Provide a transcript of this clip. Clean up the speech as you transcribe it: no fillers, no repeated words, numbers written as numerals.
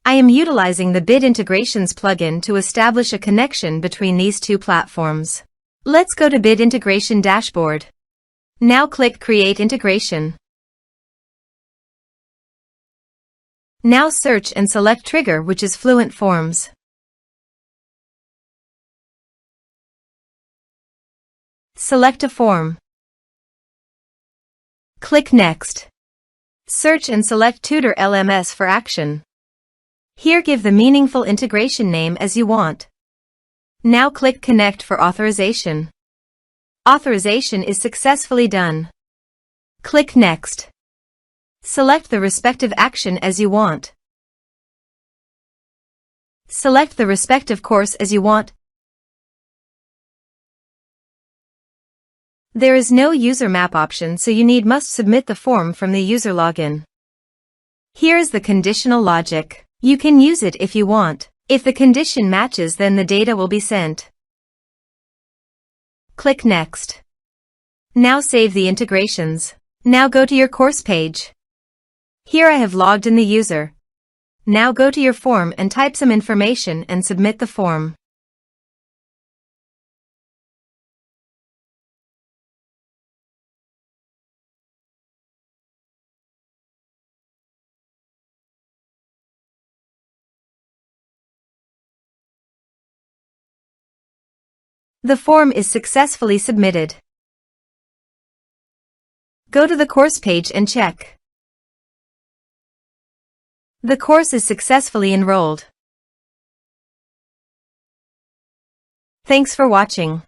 I am utilizing the Bit Integrations plugin to establish a connection between these two platforms. Let's go to Bit Integration Dashboard. Now click Create Integration. Now search and select Trigger, which is Fluent Forms. Select a form. Click Next. Search and select Tutor LMS for action. Here give the meaningful integration name as you want. Now click Connect for authorization. Authorization is successfully done. Click Next. Select the respective action as you want. Select the respective course as you want. There is no user map option, so you must submit the form from the user login. Here is the conditional logic. You can use it if you want. If the condition matches, then the data will be sent. Click Next. Now save the integrations. Now go to your course page. Here I have logged in the user. Now go to your form and type some information and submit the form. The form is successfully submitted. Go to the course page and check. The course is successfully enrolled. Thanks for watching.